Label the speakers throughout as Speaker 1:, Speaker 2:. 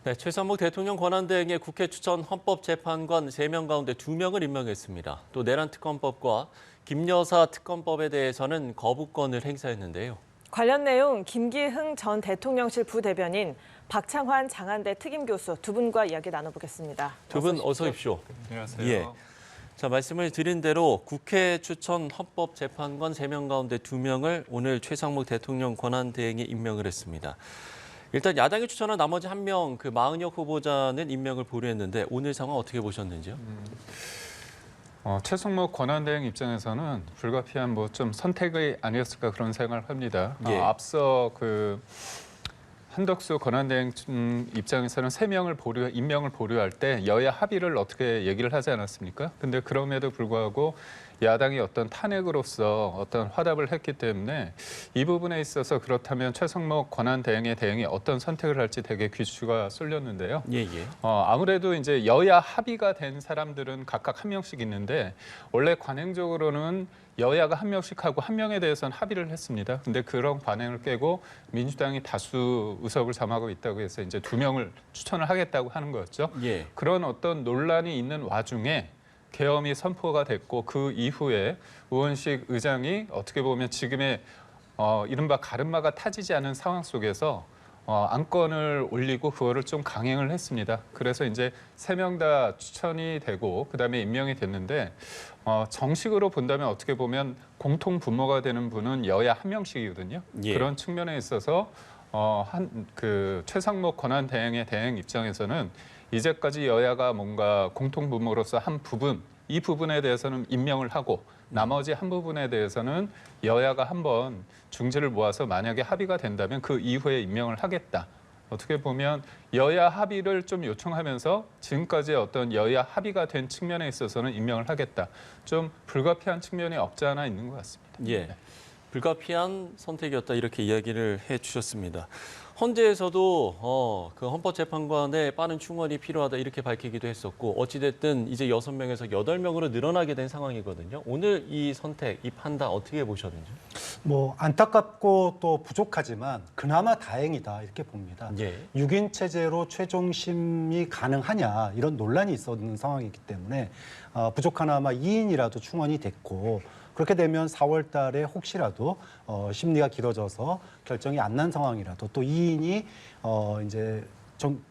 Speaker 1: 네, 최상목 대통령 권한대행의 국회 추천 헌법재판관 3명 가운데 2명을 임명했습니다. 또 내란 특검법과 김여사 특검법에 대해서는 거부권을 행사했는데요.
Speaker 2: 관련 내용 김기흥 전 대통령실 부대변인, 박창환 장한대 특임교수 두 분과 이야기 나눠보겠습니다.
Speaker 1: 두 분 어서 오십시오.
Speaker 3: 안녕하세요.
Speaker 1: 예. 자, 말씀을 드린 대로 국회 추천 헌법재판관 3명 가운데 2명을 오늘 최상목 대통령 권한대행이 임명을 했습니다. 일단 야당이 추천한 나머지 1명, 마은혁 후보자는 임명을 보류했는데 오늘 상황 어떻게 보셨는지요?
Speaker 3: 최상목 권한대행 입장에서는 불가피한 좀 선택이 아니었을까 그런 생각을 합니다.
Speaker 1: 예.
Speaker 3: 앞서 한덕수 권한대행 입장에서는 3명을 임명을 보류할 때 여야 합의를 어떻게 얘기를 하지 않았습니까? 근데 그럼에도 불구하고 야당이 어떤 탄핵으로서 어떤 화답을 했기 때문에 이 부분에 있어서 그렇다면 최상목 권한대행의 대행이 어떤 선택을 할지 되게 귀추가 쏠렸는데요.
Speaker 1: 예.
Speaker 3: 아무래도 이제 여야 합의가 된 사람들은 각각 1명씩 있는데 원래 관행적으로는 여야가 1명씩 하고 1명에 대해서는 합의를 했습니다. 근데 그런 관행을 깨고 민주당이 다수 의석을 점하고 있다고 해서 이제 2명을 추천을 하겠다고 하는 거였죠.
Speaker 1: 예.
Speaker 3: 그런 어떤 논란이 있는 와중에 계엄이 선포가 됐고 그 이후에 우원식 의장이 어떻게 보면 지금의 이른바 가르마가 타지지 않은 상황 속에서 안건을 올리고 그거를 좀 강행을 했습니다. 그래서 이제 3명 다 추천이 되고 그다음에 임명이 됐는데 정식으로 본다면 어떻게 보면 공통 분모가 되는 분은 여야 1명씩이거든요.
Speaker 1: 예.
Speaker 3: 그런 측면에 있어서 최상목 권한대행의 대행 입장에서는 이제까지 여야가 뭔가 공통 분모로서 한 부분, 이 부분에 대해서는 임명을 하고 나머지 한 부분에 대해서는 여야가 한번 중지를 모아서 만약에 합의가 된다면 그 이후에 임명을 하겠다. 어떻게 보면 여야 합의를 좀 요청하면서 지금까지 어떤 여야 합의가 된 측면에 있어서는 임명을 하겠다. 좀 불가피한 측면이 없지 않아 있는 것 같습니다.
Speaker 1: 예. 불가피한 선택이었다 이렇게 이야기를 해주셨습니다. 헌재에서도 그 헌법재판관의 빠른 충원이 필요하다 이렇게 밝히기도 했었고 어찌됐든 이제 6명에서 8명으로 늘어나게 된 상황이거든요. 오늘 이 선택, 이 판단 어떻게 보셨는지?
Speaker 4: 안타깝고 또 부족하지만 그나마 다행이다 이렇게 봅니다.
Speaker 1: 예.
Speaker 4: 6인 체제로 최종 심의 가능하냐 이런 논란이 있었는 상황이기 때문에 부족하나마 2인이라도 충원이 됐고 그렇게 되면 4월 달에 혹시라도 심리가 길어져서 결정이 안 난 상황이라도 또 2인이 이제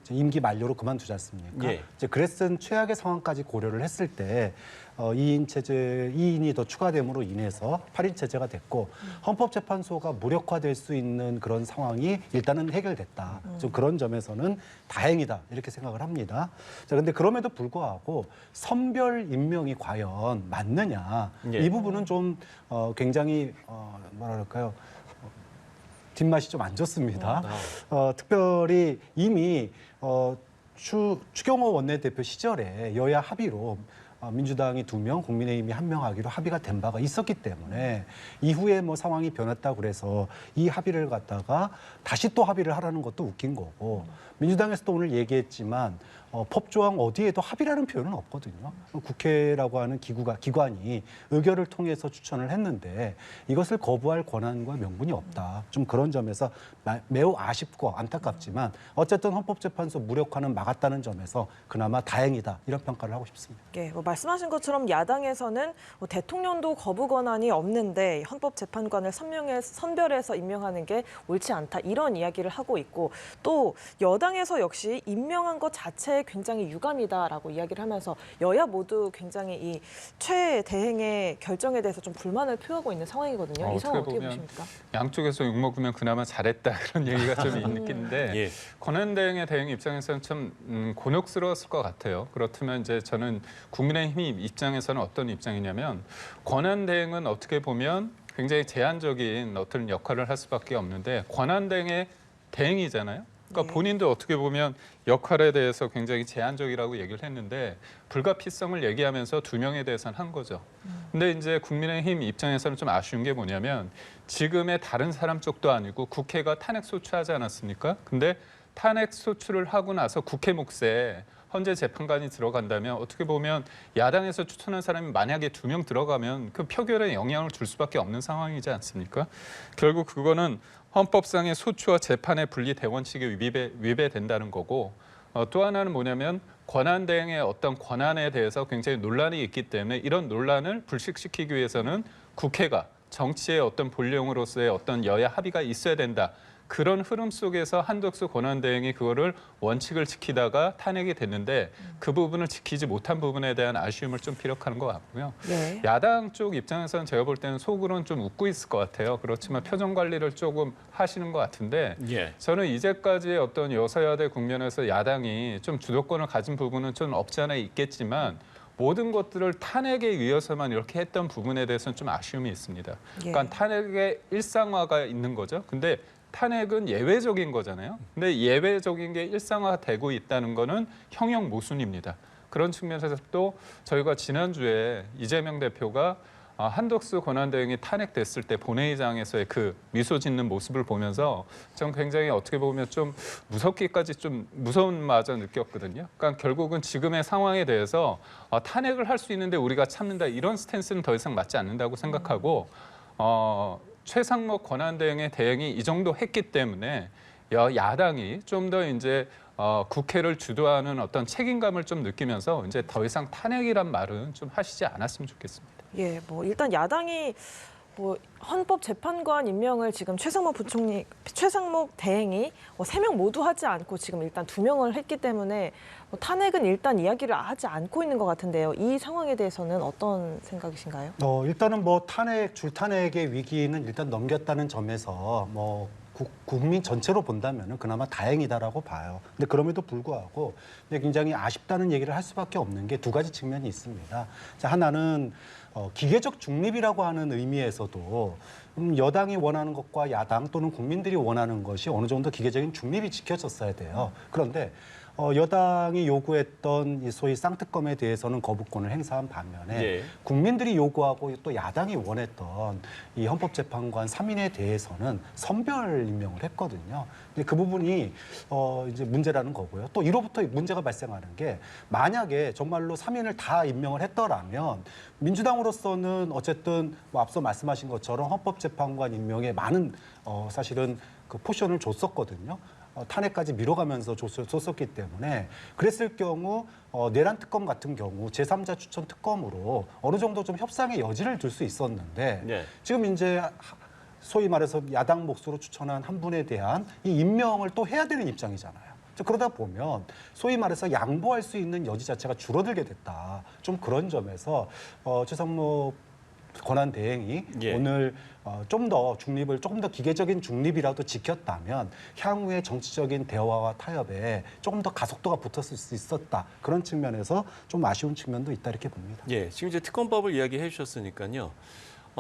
Speaker 4: 임기 만료로 그만두지 않습니까?
Speaker 1: 예.
Speaker 4: 이제 그랬은 최악의 상황까지 고려를 했을 때 2인이 더 추가됨으로 인해서 8인 체제가 됐고 헌법재판소가 무력화될 수 있는 그런 상황이 일단은 해결됐다. 좀 그런 점에서는 다행이다 이렇게 생각을 합니다. 자, 근데 그럼에도 불구하고 선별 임명이 과연 맞느냐
Speaker 1: 예.
Speaker 4: 이 부분은 좀 굉장히 뒷맛이 좀 안 좋습니다. 특별히 이미 추경호 원내대표 시절에 여야 합의로 민주당이 2명, 국민의힘이 1명 하기로 합의가 된 바가 있었기 때문에 이후에 상황이 변했다고 그래서 이 합의를 갖다가 다시 또 합의를 하라는 것도 웃긴 거고 민주당에서도 오늘 얘기했지만 법조항 어디에도 합의라는 표현은 없거든요. 국회라고 하는 기관이 의결을 통해서 추천을 했는데 이것을 거부할 권한과 명분이 없다. 좀 그런 점에서 매우 아쉽고 안타깝지만 어쨌든 헌법재판소 무력화는 막았다는 점에서 그나마 다행이다. 이런 평가를 하고 싶습니다.
Speaker 2: 예, 말씀하신 것처럼 야당에서는 대통령도 거부 권한이 없는데 헌법재판관을 선별해서 임명하는 게 옳지 않다. 이런 이야기를 하고 있고 또 여당에서 역시 임명한 것 자체에 굉장히 유감이다라고 이야기를 하면서 여야 모두 굉장히 이 최 대행의 결정에 대해서 좀 불만을 표하고 있는 상황이거든요. 이 상황 어떻게 보십니까?
Speaker 3: 양쪽에서 욕먹으면 그나마 잘했다 그런 얘기가 좀 있는데
Speaker 1: 예.
Speaker 3: 권한대행의 대행 입장에서는 참 곤혹스러웠을 것 같아요. 그렇다면 이제 저는 국민의힘 입장에서는 어떤 입장이냐면 권한대행은 어떻게 보면 굉장히 제한적인 어떤 역할을 할 수밖에 없는데 권한대행의 대행이잖아요. 그러니까 본인도 어떻게 보면 역할에 대해서 굉장히 제한적이라고 얘기를 했는데 불가피성을 얘기하면서 2명에 대해서는 한 거죠. 근데 이제 국민의힘 입장에서는 좀 아쉬운 게 뭐냐면 지금의 다른 사람 쪽도 아니고 국회가 탄핵 소추하지 않았습니까? 근데 탄핵 소추를 하고 나서 국회 몫에 헌재 재판관이 들어간다면 어떻게 보면 야당에서 추천한 사람이 만약에 2명 들어가면 그 표결에 영향을 줄 수밖에 없는 상황이지 않습니까? 결국 그거는 헌법상의 소추와 재판의 분리 대원칙에 위배된다는 거고 또 하나는 뭐냐면 권한 대행의 어떤 권한에 대해서 굉장히 논란이 있기 때문에 이런 논란을 불식시키기 위해서는 국회가 정치의 어떤 본령으로서의 어떤 여야 합의가 있어야 된다. 그런 흐름 속에서 한덕수 권한대행이 그거를 원칙을 지키다가 탄핵이 됐는데 그 부분을 지키지 못한 부분에 대한 아쉬움을 좀 피력하는 것 같고요.
Speaker 2: 네.
Speaker 3: 야당 쪽 입장에서는 제가 볼 때는 속으로는 좀 웃고 있을 것 같아요. 그렇지만 표정 관리를 조금 하시는 것 같은데
Speaker 1: 예.
Speaker 3: 저는 이제까지의 어떤 여서야대 국면에서 야당이 좀 주도권을 가진 부분은 좀 없지 않아 있겠지만 모든 것들을 탄핵에 의해서만 이렇게 했던 부분에 대해서는 좀 아쉬움이 있습니다. 그러니까 탄핵의 일상화가 있는 거죠. 근데 탄핵은 예외적인 거잖아요. 근데 예외적인 게 일상화되고 있다는 거는 형용 모순입니다. 그런 측면에서 또 저희가 지난주에 이재명 대표가 한덕수 권한대행이 탄핵됐을 때 본회의장에서의 그 미소 짓는 모습을 보면서 전 굉장히 어떻게 보면 좀 무섭기까지 좀 무서운 마저 느꼈거든요. 그러니까 결국은 지금의 상황에 대해서 탄핵을 할 수 있는데 우리가 참는다 이런 스탠스는 더 이상 맞지 않는다고 생각하고 최상목 권한대행의 대행이 이 정도 했기 때문에 야당이 좀 더 이제 국회를 주도하는 어떤 책임감을 좀 느끼면서 이제 더 이상 탄핵이란 말은 좀 하시지 않았으면 좋겠습니다.
Speaker 2: 예, 뭐 일단 야당이 헌법재판관 임명을 지금 최상목 대행이 3명 모두 하지 않고 지금 일단 2명을 했기 때문에 탄핵은 일단 이야기를 하지 않고 있는 것 같은데요. 이 상황에 대해서는 어떤 생각이신가요?
Speaker 4: 일단은 뭐 줄탄핵의 위기는 일단 넘겼다는 점에서 뭐 국민 전체로 본다면은 그나마 다행이다라고 봐요. 근데 그럼에도 불구하고 굉장히 아쉽다는 얘기를 할 수밖에 없는 게 두 가지 측면이 있습니다. 자, 하나는 기계적 중립이라고 하는 의미에서도 여당이 원하는 것과 야당 또는 국민들이 원하는 것이 어느 정도 기계적인 중립이 지켜졌어야 돼요. 그런데 여당이 요구했던 이 소위 쌍특검에 대해서는 거부권을 행사한 반면에
Speaker 1: 예.
Speaker 4: 국민들이 요구하고 또 야당이 원했던 이 헌법재판관 3인에 대해서는 선별 임명을 했거든요. 근데 그 부분이 이제 문제라는 거고요. 또 이로부터 문제가 발생하는 게 만약에 정말로 3인을 다 임명을 했더라면 민주당으로서는 어쨌든 뭐 앞서 말씀하신 것처럼 헌법재판관 임명에 많은 사실은 그 포션을 줬었거든요. 탄핵까지 미뤄가면서 줬었기 때문에 그랬을 경우 내란 특검 같은 경우 제3자 추천 특검으로 어느 정도 좀 협상의 여지를 둘 수 있었는데
Speaker 1: 네.
Speaker 4: 지금 이제 소위 말해서 야당 몫으로 추천한 한 분에 대한 이 임명을 또 해야 되는 입장이잖아요. 그러다 보면 소위 말해서 양보할 수 있는 여지 자체가 줄어들게 됐다. 좀 그런 점에서 최상목 권한대행이
Speaker 1: 예.
Speaker 4: 오늘 좀 더 중립을 조금 더 기계적인 중립이라도 지켰다면 향후의 정치적인 대화와 타협에 조금 더 가속도가 붙었을 수 있었다. 그런 측면에서 좀 아쉬운 측면도 있다 이렇게 봅니다.
Speaker 1: 예, 지금 이제 특검법을 이야기해 주셨으니까요.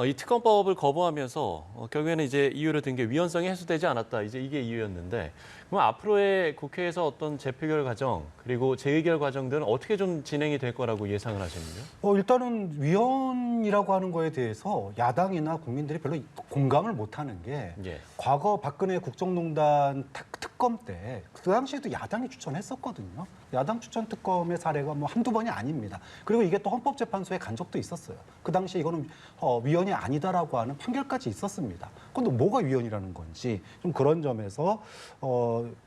Speaker 1: 이 특검법을 거부하면서 결국에는 이제 이유로 든 게 위헌성이 해소되지 않았다. 이제 이게 이유였는데 그럼 앞으로의 국회에서 어떤 재표결 과정 그리고 재의결 과정들은 어떻게 좀 진행이 될 거라고 예상을 하시는지요?
Speaker 4: 일단은 위헌이라고 하는 거에 대해서 야당이나 국민들이 별로 공감을 못하는 게
Speaker 1: 예.
Speaker 4: 과거 박근혜 국정농단 특검 때 그 당시에도 야당이 추천했었거든요. 야당 추천 특검의 사례가 뭐 한두 번이 아닙니다. 그리고 이게 또 헌법재판소에 간 적도 있었어요. 그 당시에 이거는 위헌이 아니다라고 하는 판결까지 있었습니다. 그런데 뭐가 위헌이라는 건지 좀 그런 점에서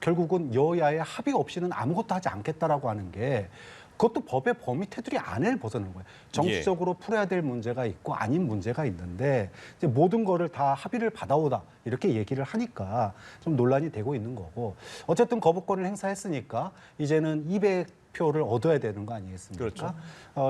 Speaker 4: 결국은 여야의 합의 없이는 아무것도 하지 않겠다라고 하는 게 그것도 법의 범위 테두리 안을 벗어나는 거예요. 정치적으로 풀어야 될 문제가 있고 아닌 문제가 있는데 이제 모든 거를 다 합의를 받아오다 이렇게 얘기를 하니까 좀 논란이 되고 있는 거고 어쨌든 거부권을 행사했으니까 이제는 200표를 얻어야 되는 거 아니겠습니까?
Speaker 1: 그렇죠.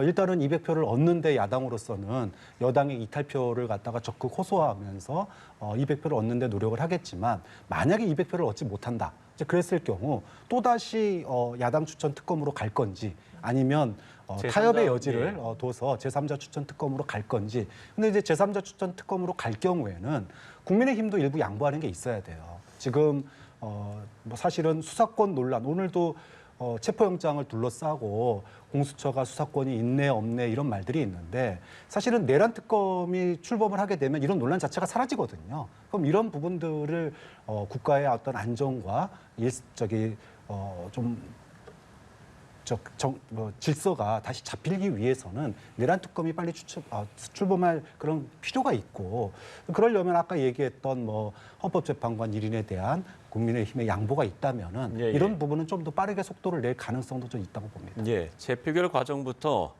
Speaker 4: 일단은 200표를 얻는데 야당으로서는 여당의 이탈표를 갖다가 적극 호소하면서 200표를 얻는데 노력을 하겠지만 만약에 200표를 얻지 못한다. 이제 그랬을 경우 또다시 야당 추천 특검으로 갈 건지 아니면 타협의 여지를 둬서 제3자 추천 특검으로 갈 건지. 근데 이제 제3자 추천 특검으로 갈 경우에는 국민의힘도 일부 양보하는 게 있어야 돼요. 지금 뭐 사실은 수사권 논란 오늘도 체포영장을 둘러싸고 공수처가 수사권이 있네 없네 이런 말들이 있는데 사실은 내란 특검이 출범을 하게 되면 이런 논란 자체가 사라지거든요. 그럼 이런 부분들을 국가의 어떤 안정과 좀 질서가 다시 잡히기 위해서는 내란 특검이 빨리 출범할 그런 필요가 있고 그러려면 아까 얘기했던 뭐 헌법재판관 1인에 대한 국민의힘의 양보가 있다면은
Speaker 1: 예.
Speaker 4: 이런 부분은 좀 더 빠르게 속도를 낼 가능성도 좀 있다고 봅니다.
Speaker 1: 예, 재표결 과정부터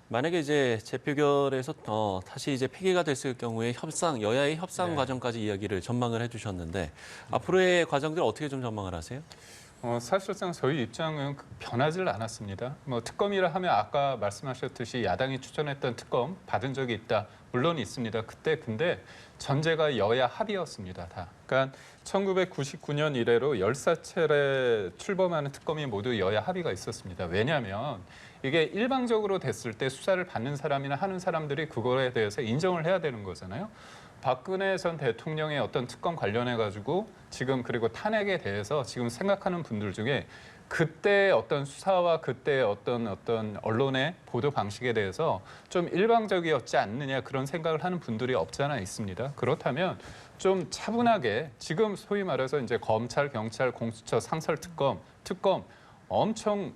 Speaker 1: 만약에 이제 재표결에서 다시 이제 폐기가 됐을 경우에 여야의 협상 과정까지 이야기를 전망을 해주셨는데 앞으로의 과정들 어떻게 좀 전망을 하세요?
Speaker 3: 사실상 저희 입장은 변하지 않았습니다. 뭐 특검이라 하면 아까 말씀하셨듯이 야당이 추천했던 특검 받은 적이 있다. 물론 있습니다. 그때 근데 전제가 여야 합의였습니다. 다. 그러니까 1999년 이래로 14차례 출범하는 특검이 모두 여야 합의가 있었습니다. 왜냐하면 이게 일방적으로 됐을 때 수사를 받는 사람이나 하는 사람들이 그거에 대해서 인정을 해야 되는 거잖아요. 박근혜 전 대통령의 어떤 특검 관련해 가지고 지금 그리고 탄핵에 대해서 지금 생각하는 분들 중에 그때 어떤 수사와 그때 어떤 언론의 보도 방식에 대해서 좀 일방적이었지 않느냐 그런 생각을 하는 분들이 없지 않아 있습니다. 그렇다면 좀 차분하게 지금 소위 말해서 이제 검찰, 경찰, 공수처, 상설특검, 특검 엄청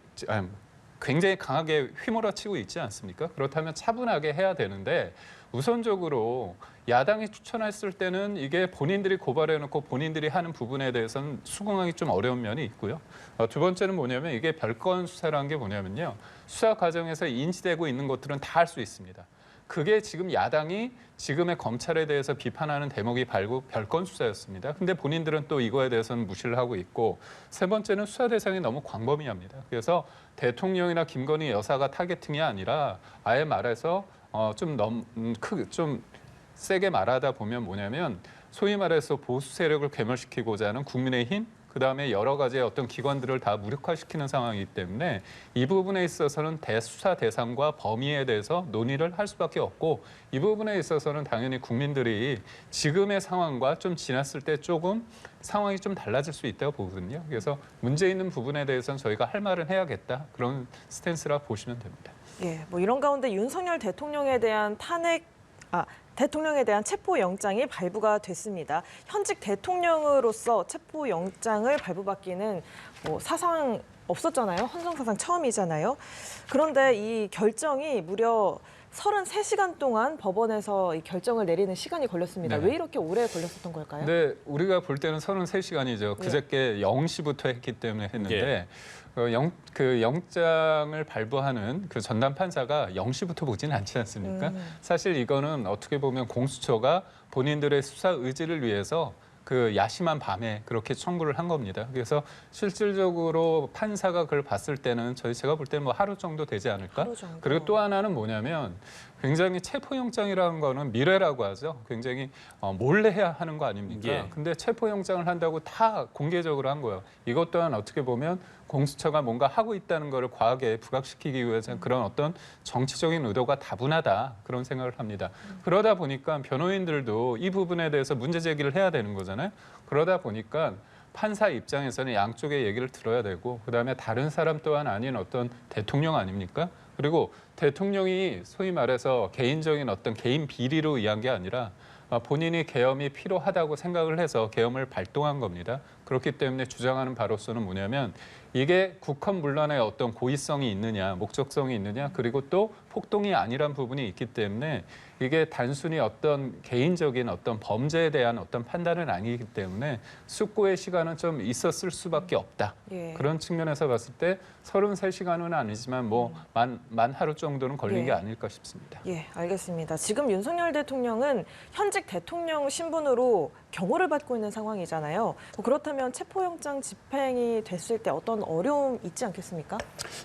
Speaker 3: 굉장히 강하게 휘몰아치고 있지 않습니까? 그렇다면 차분하게 해야 되는데 우선적으로 야당이 추천했을 때는 이게 본인들이 고발해놓고 본인들이 하는 부분에 대해서는 수긍하기 좀 어려운 면이 있고요. 두 번째는 뭐냐면 이게 별건 수사라는 게 뭐냐면요. 수사 과정에서 인지되고 있는 것들은 다 할 수 있습니다. 그게 지금 야당이 지금의 검찰에 대해서 비판하는 대목이 별건 수사였습니다. 근데 본인들은 또 이거에 대해서는 무시를 하고 있고 세 번째는 수사 대상이 너무 광범위합니다. 그래서 대통령이나 김건희 여사가 타겟팅이 아니라 아예 말해서 좀 세게 말하다 보면 뭐냐면 소위 말해서 보수 세력을 괴멸시키고자 하는 국민의힘 그다음에 여러 가지의 어떤 기관들을 다 무력화시키는 상황이기 때문에 이 부분에 있어서는 대수사 대상과 범위에 대해서 논의를 할 수밖에 없고 이 부분에 있어서는 당연히 국민들이 지금의 상황과 좀 지났을 때 조금 상황이 좀 달라질 수 있다고 보거든요. 그래서 문제 있는 부분에 대해서는 저희가 할 말은 해야겠다. 그런 스탠스라 보시면 됩니다.
Speaker 2: 예, 뭐 이런 가운데 윤석열 대통령에 대한 대통령에 대한 체포영장이 발부가 됐습니다. 현직 대통령으로서 체포영장을 발부받기는 뭐 사상 없었잖아요. 헌정사상 처음이잖아요. 그런데 이 결정이 무려 33시간 동안 법원에서 이 결정을 내리는 시간이 걸렸습니다.
Speaker 3: 네.
Speaker 2: 왜 이렇게 오래 걸렸었던 걸까요?
Speaker 3: 네, 우리가 볼 때는 33시간이죠. 그저께 0시부터 했기 때문에 했는데 그 영장을 발부하는 그 전담 판사가 0시부터 보지는 않지 않습니까? 사실 이거는 어떻게 보면 공수처가 본인들의 수사 의지를 위해서 그 야심한 밤에 그렇게 청구를 한 겁니다. 그래서 실질적으로 판사가 그걸 봤을 때는 제가 볼 때는 뭐 하루 정도 되지 않을까?
Speaker 2: 하루 정도.
Speaker 3: 그리고 또 하나는 뭐냐면 굉장히 체포영장이라는 거는 미래라고 하죠. 굉장히 몰래 해야 하는 거 아닙니까?
Speaker 1: 예.
Speaker 3: 근데 체포영장을 한다고 다 공개적으로 한 거예요. 이것 또한 어떻게 보면 공수처가 뭔가 하고 있다는 거를 과하게 부각시키기 위해서 그런 어떤 정치적인 의도가 다분하다 그런 생각을 합니다. 그러다 보니까 변호인들도 이 부분에 대해서 문제 제기를 해야 되는 거잖아요. 그러다 보니까 판사 입장에서는 양쪽의 얘기를 들어야 되고 그다음에 다른 사람 또한 아닌 어떤 대통령 아닙니까? 그리고 대통령이 소위 말해서 개인적인 어떤 개인 비리로 의한 게 아니라 본인이 계엄이 필요하다고 생각을 해서 계엄을 발동한 겁니다. 그렇기 때문에 주장하는 바로서는 뭐냐면 이게 국헌 문란의 어떤 고의성이 있느냐, 목적성이 있느냐, 그리고 또 폭동이 아니란 부분이 있기 때문에 이게 단순히 어떤 개인적인 어떤 범죄에 대한 어떤 판단은 아니기 때문에 숙고의 시간은 좀 있었을 수밖에 없다.
Speaker 2: 예.
Speaker 3: 그런 측면에서 봤을 때 33시간은 아니지만 뭐 만 하루 정도는 걸린 게 아닐까 싶습니다.
Speaker 2: 예, 알겠습니다. 지금 윤석열 대통령은 현직 대통령 신분으로 경호를 받고 있는 상황이잖아요. 그렇다면 체포영장 집행이 됐을 때 어떤 어려움 있지 않겠습니까?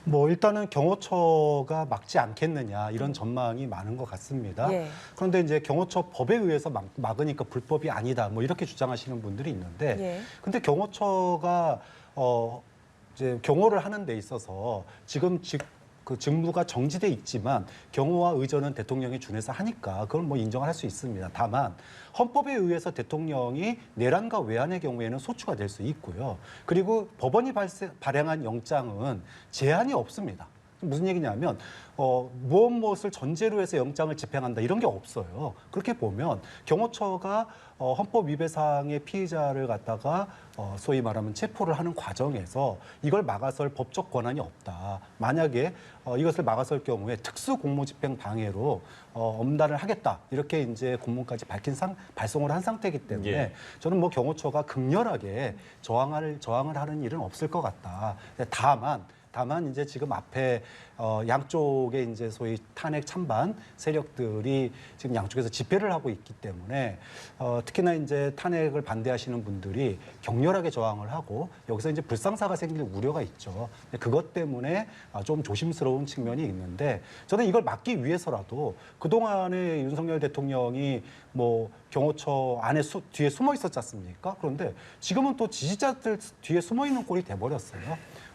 Speaker 4: 뭐 일단은 경호처가 막지 않겠느냐 이런 전망이 많은 것 같습니다.
Speaker 2: 예.
Speaker 4: 그런데 이제 경호처 법에 의해서 막으니까 불법이 아니다 뭐 이렇게 주장하시는 분들이 있는데
Speaker 2: 예.
Speaker 4: 근데 경호처가 이제 경호를 하는 데 있어서 지금 그 직무가 정지돼 있지만 경호와 의전은 대통령이 준해서 하니까 그걸 뭐 인정을 할 수 있습니다. 다만 헌법에 의해서 대통령이 내란과 외환의 경우에는 소추가 될 수 있고요. 그리고 법원이 발행한 영장은 제한이 없습니다. 무슨 얘기냐면 무엇을 전제로 해서 영장을 집행한다 이런 게 없어요. 그렇게 보면 경호처가 헌법 위배 사항의 피의자를 갖다가 소위 말하면 체포를 하는 과정에서 이걸 막아설 법적 권한이 없다. 만약에 이것을 막아설 경우에 특수 공무집행 방해로 엄단을 하겠다 이렇게 이제 공문까지 발송을 한 상태이기 때문에
Speaker 1: 예.
Speaker 4: 저는 뭐 경호처가 극렬하게 저항을 하는 일은 없을 것 같다. 다만 이제 지금 앞에 양쪽에 이제 소위 탄핵 찬반 세력들이 지금 양쪽에서 집회를 하고 있기 때문에 특히나 이제 탄핵을 반대하시는 분들이 격렬하게 저항을 하고 여기서 이제 불상사가 생길 우려가 있죠. 그것 때문에 좀 조심스러운 측면이 있는데 저는 이걸 막기 위해서라도 그동안에 윤석열 대통령이 뭐 경호처 안에 뒤에 숨어 있었지 않습니까? 그런데 지금은 또 지지자들 뒤에 숨어 있는 꼴이 돼버렸어요.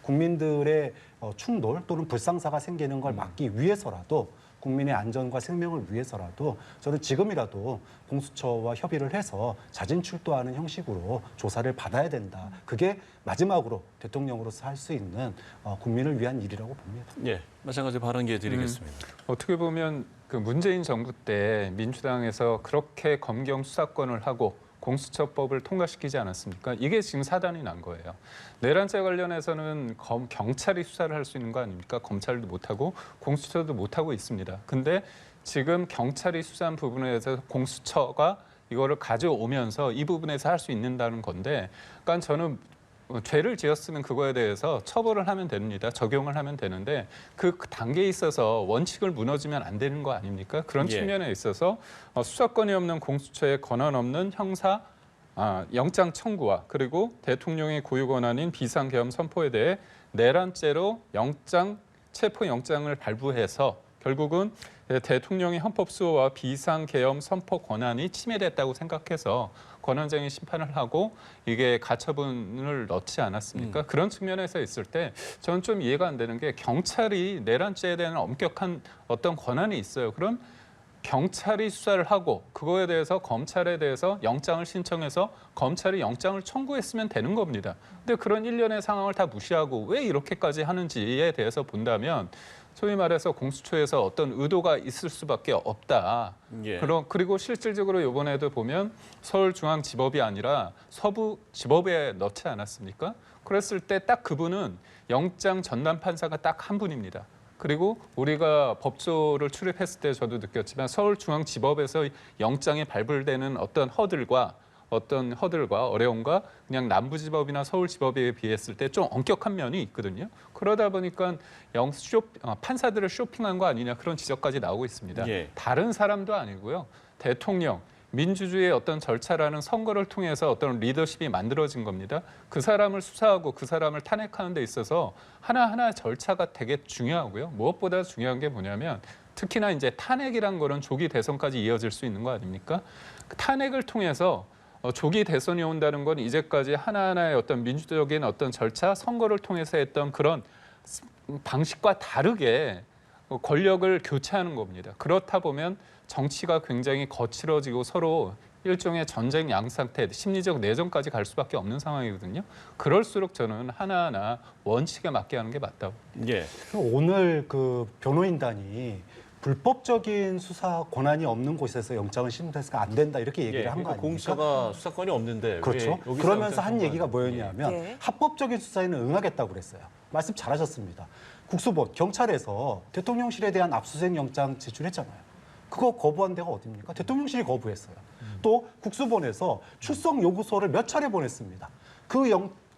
Speaker 4: 국민들의 충돌 또는 불상사가 생기는 걸 막기 위해서라도 국민의 안전과 생명을 위해서라도 저는 지금이라도 공수처와 협의를 해서 자진 출두하는 형식으로 조사를 받아야 된다. 그게 마지막으로 대통령으로서 할 수 있는 국민을 위한 일이라고 봅니다.
Speaker 1: 예, 마찬가지 발언 기회 드리겠습니다.
Speaker 3: 어떻게 보면 그 문재인 정부 때 민주당에서 그렇게 검경 수사권을 하고 공수처법을 통과시키지 않았습니까? 이게 지금 사단이 난 거예요. 내란죄 관련해서는 경찰이 수사를 할 수 있는 거 아닙니까? 검찰도 못하고 공수처도 못하고 있습니다. 근데 지금 경찰이 수사한 부분에 대해서 공수처가 이거를 가져오면서 이 부분에서 할 수 있는다는 건데, 그러니까 저는 죄를 지었으면 그거에 대해서 처벌을 하면 됩니다. 적용을 하면 되는데 그 단계에 있어서 원칙을 무너지면 안 되는 거 아닙니까? 그런
Speaker 1: 예.
Speaker 3: 측면에 있어서 수사권이 없는 공수처의 권한 없는 형사 영장 청구와 그리고 대통령의 고유 권한인 비상계엄 선포에 대해 내란죄로 체포 영장을 발부해서 결국은 대통령의 헌법 수호와 비상계엄 선포 권한이 침해됐다고 생각해서 권한쟁의 심판을 하고 이게 가처분을 넣지 않았습니까? 그런 측면에서 있을 때 저는 좀 이해가 안 되는 게 경찰이 내란죄에 대한 엄격한 어떤 권한이 있어요. 그럼 경찰이 수사를 하고 그거에 대해서 검찰에 대해서 영장을 신청해서 검찰이 영장을 청구했으면 되는 겁니다. 근데 그런 일련의 상황을 다 무시하고 왜 이렇게까지 하는지에 대해서 본다면 소위 말해서 공수처에서 어떤 의도가 있을 수밖에 없다.
Speaker 1: 예.
Speaker 3: 그리고 실질적으로 이번에도 보면 서울중앙지법이 아니라 서부지법에 넣지 않았습니까? 그랬을 때 딱 그분은 영장 전담 판사가 딱 한 분입니다. 그리고 우리가 법조를 출입했을 때 저도 느꼈지만 서울중앙지법에서 영장이 발부되는 어떤 허들과 어려움과 그냥 남부지법이나 서울지법에 비했을 때 좀 엄격한 면이 있거든요. 그러다 보니까 판사들을 쇼핑한 거 아니냐 그런 지적까지 나오고 있습니다.
Speaker 1: 예.
Speaker 3: 다른 사람도 아니고요. 대통령, 민주주의의 어떤 절차라는 선거를 통해서 어떤 리더십이 만들어진 겁니다. 그 사람을 수사하고 그 사람을 탄핵하는 데 있어서 하나하나 절차가 되게 중요하고요. 무엇보다 중요한 게 뭐냐면 특히나 이제 탄핵이란 거는 조기 대선까지 이어질 수 있는 거 아닙니까? 탄핵을 통해서 조기 대선이 온다는 건 이제까지 하나하나의 어떤 민주적인 어떤 절차, 선거를 통해서 했던 그런 방식과 다르게 권력을 교체하는 겁니다. 그렇다 보면 정치가 굉장히 거칠어지고 서로 일종의 전쟁 양상태, 심리적 내전까지 갈 수밖에 없는 상황이거든요. 그럴수록 저는 하나하나 원칙에 맞게 하는 게 맞다고.
Speaker 1: 예.
Speaker 4: 오늘 그 변호인단이 불법적인 수사 권한이 없는 곳에서 영장을 신청해서가 안 된다 이렇게 얘기를 한 거 아닙니까?
Speaker 1: 공수처가 수사권이 없는데
Speaker 4: 그렇죠.
Speaker 1: 왜 여기서
Speaker 4: 그러면서
Speaker 1: 영장
Speaker 4: 한 얘기가
Speaker 1: 청구하는
Speaker 4: 뭐였냐면
Speaker 2: 예.
Speaker 4: 합법적인 수사에는 응하겠다고 그랬어요. 말씀 잘하셨습니다. 국수본 경찰에서 대통령실에 대한 압수수색 영장 제출했잖아요. 그거 거부한 데가 어디입니까? 대통령실이 거부했어요. 또 국수본에서 출석 요구서를 몇 차례 보냈습니다.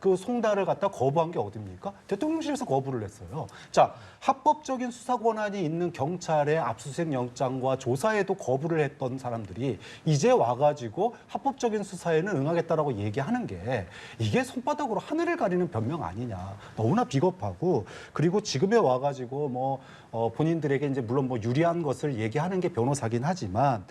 Speaker 4: 그 송달을 갖다 거부한 게 어디입니까? 대통령실에서 거부를 했어요. 자, 합법적인 수사 권한이 있는 경찰의 압수수색 영장과 조사에도 거부를 했던 사람들이 이제 와가지고 합법적인 수사에는 응하겠다라고 얘기하는 게 이게 손바닥으로 하늘을 가리는 변명 아니냐. 너무나 비겁하고 그리고 지금에 와가지고 뭐 본인들에게 이제 물론 뭐 유리한 것을 얘기하는 게 변호사긴 하지만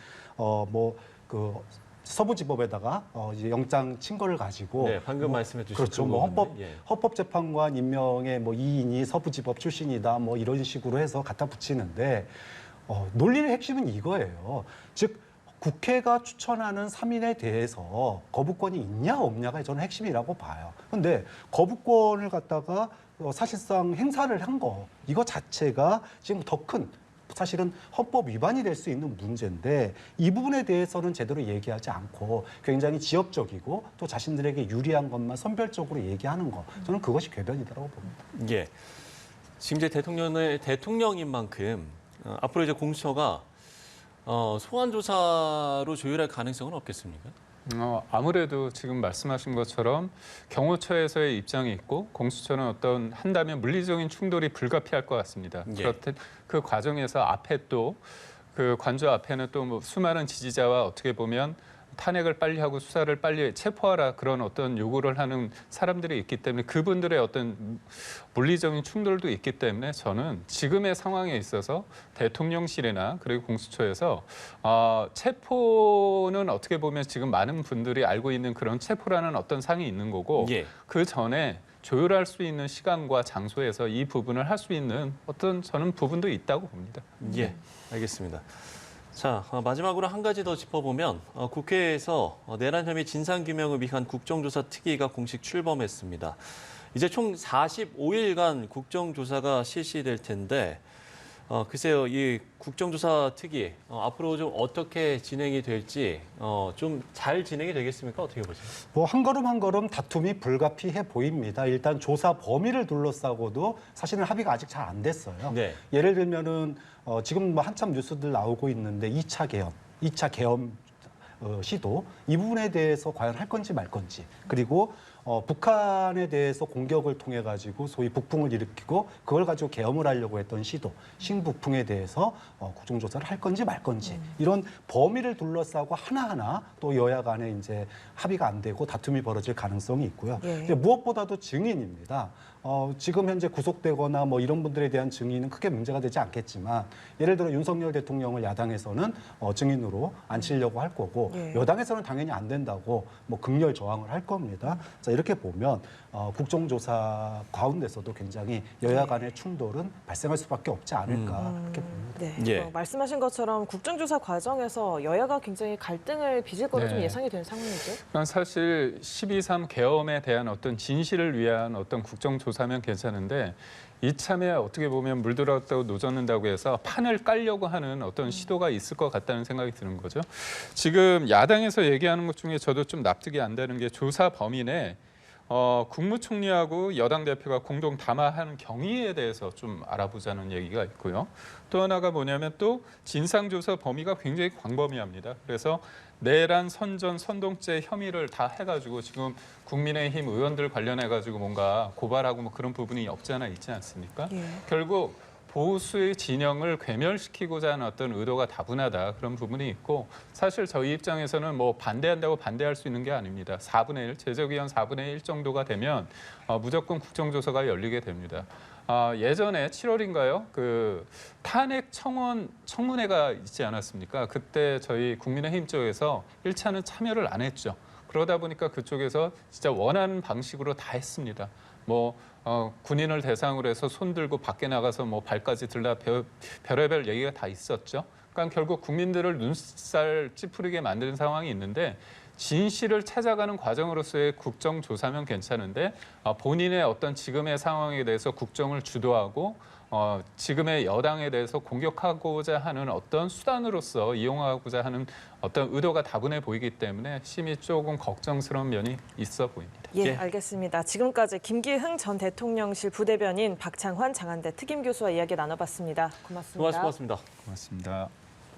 Speaker 4: 서부지법에다가 이제 영장 친거를 가지고
Speaker 1: 네, 방금 말씀해 주신
Speaker 4: 그렇죠.
Speaker 1: 그
Speaker 4: 뭐
Speaker 1: 부분인데, 예.
Speaker 4: 헌법재판관 임명의 뭐 이인이 서부지법 출신이다 뭐 이런 식으로 해서 갖다 붙이는데 논리의 핵심은 이거예요. 즉 국회가 추천하는 3인에 대해서 거부권이 있냐 없냐가 저는 핵심이라고 봐요. 그런데 거부권을 갖다가 사실상 행사를 한 거 이거 자체가 지금 더 큰 사실은 헌법 위반이 될 수 있는 문제인데 이 부분에 대해서는 제대로 얘기하지 않고 굉장히 지역적이고 또 자신들에게 유리한 것만 선별적으로 얘기하는 거 저는 그것이 궤변이라고 봅니다.
Speaker 1: 예. 지금 이제 대통령인 만큼 앞으로 이제 공수처가 소환 조사로 조율할 가능성은 없겠습니까?
Speaker 3: 아무래도 지금 말씀하신 것처럼 경호처에서의 입장이 있고 공수처는 어떤 한다면 물리적인 충돌이 불가피할 것 같습니다.
Speaker 1: 예.
Speaker 3: 그렇듯 그 과정에서 앞에 또 그 관저 앞에는 또 뭐 수많은 지지자와 어떻게 보면 탄핵을 빨리 하고 수사를 빨리 체포하라 그런 어떤 요구를 하는 사람들이 있기 때문에 그분들의 어떤 물리적인 충돌도 있기 때문에 저는 지금의 상황에 있어서 대통령실이나 그리고 공수처에서 체포는 어떻게 보면 지금 많은 분들이 알고 있는 그런 체포라는 어떤 상이 있는 거고
Speaker 1: 예.
Speaker 3: 그 전에 조율할 수 있는 시간과 장소에서 이 부분을 할 수 있는 어떤 저는 부분도 있다고 봅니다.
Speaker 1: 예, 알겠습니다. 자, 마지막으로 한 가지 더 짚어보면 국회에서 내란 혐의 진상규명을 위한 국정조사 특위가 공식 출범했습니다. 이제 총 45일간 국정조사가 실시될 텐데 글쎄요, 이 국정조사 특위 앞으로 좀 어떻게 진행이 될지 좀 잘 진행이 되겠습니까? 어떻게 보세요?
Speaker 4: 뭐 한 걸음 한 걸음 다툼이 불가피해 보입니다. 일단 조사 범위를 둘러싸고도 사실은 합의가 아직 잘 안 됐어요.
Speaker 1: 네.
Speaker 4: 예를 들면은 지금 뭐 한참 뉴스들 나오고 있는데 2차 계엄 시도 이 부분에 대해서 과연 할 건지 말 건지 그리고 북한에 대해서 공격을 통해 가지고 소위 북풍을 일으키고 그걸 가지고 계엄을 하려고 했던 시도 신북풍에 대해서 국정조사를 할 건지 말 건지 이런 범위를 둘러싸고 하나하나 또 여야 간에 이제 합의가 안 되고 다툼이 벌어질 가능성이 있고요.
Speaker 2: 예.
Speaker 4: 이제 무엇보다도 증인입니다. 지금 현재 구속되거나 뭐 이런 분들에 대한 증인은 크게 문제가 되지 않겠지만 예를 들어 윤석열 대통령을 야당에서는 증인으로 앉히려고 할 거고
Speaker 2: 예.
Speaker 4: 여당에서는 당연히 안 된다고 뭐 극렬 저항을 할 겁니다. 자, 이렇게 보면 국정조사 가운데서도 굉장히 여야 간의 충돌은 발생할 수밖에 없지 않을까 그렇게 봅니다.
Speaker 2: 네.
Speaker 1: 예.
Speaker 2: 말씀하신 것처럼 국정조사 과정에서 여야가 굉장히 갈등을 빚을 거로 좀
Speaker 3: 네.
Speaker 2: 예상이 되는 상황이죠.
Speaker 3: 그러니까 사실 12.3 계엄에 대한 어떤 진실을 위한 어떤 국정조사면 괜찮은데 이참에 어떻게 보면 물들었다고 노젓는다고 해서 판을 깔려고 하는 어떤 시도가 있을 것 같다는 생각이 드는 거죠. 지금 야당에서 얘기하는 것 중에 저도 좀 납득이 안 되는 게 조사 범위 내 국무총리하고 여당 대표가 공동 담화하는 경위에 대해서 좀 알아보자는 얘기가 있고요. 또 하나가 뭐냐면 또 진상조사 범위가 굉장히 광범위합니다. 그래서 내란, 선전, 선동죄 혐의를 다 해가지고 지금 국민의힘 의원들 관련해가지고 뭔가 고발하고 뭐 그런 부분이 없지 않아 있지 않습니까?
Speaker 2: 예.
Speaker 3: 결국 보수의 진영을 괴멸시키고자 하는 어떤 의도가 다분하다 그런 부분이 있고 사실 저희 입장에서는 뭐 반대한다고 반대할 수 있는 게 아닙니다. 4분의 1, 제적의원 4분의 1 정도가 되면 무조건 국정조사가 열리게 됩니다. 예전에 7월인가요? 그 탄핵 청문회가 있지 않았습니까? 그때 저희 국민의힘 쪽에서 1차는 참여를 안 했죠. 그러다 보니까 그쪽에서 진짜 원하는 방식으로 다 했습니다. 뭐 군인을 대상으로 해서 손 들고 밖에 나가서 뭐 발까지 들라 별의별 얘기가 다 있었죠. 그러니까 결국 국민들을 눈살 찌푸리게 만드는 상황이 있는데 진실을 찾아가는 과정으로서의 국정조사면 괜찮은데 본인의 어떤 지금의 상황에 대해서 국정을 주도하고 지금의 여당에 대해서 공격하고자 하는 어떤 수단으로서 이용하고자 하는 어떤 의도가 다분해 보이기 때문에 심히 조금 걱정스러운 면이 있어 보입니다.
Speaker 2: 예,
Speaker 1: 예.
Speaker 2: 알겠습니다. 지금까지 김기흥 전 대통령실 부대변인 박창환 장한대 특임교수와 이야기 나눠봤습니다. 고맙습니다.
Speaker 1: 수고하셨습니다.
Speaker 3: 고맙습니다.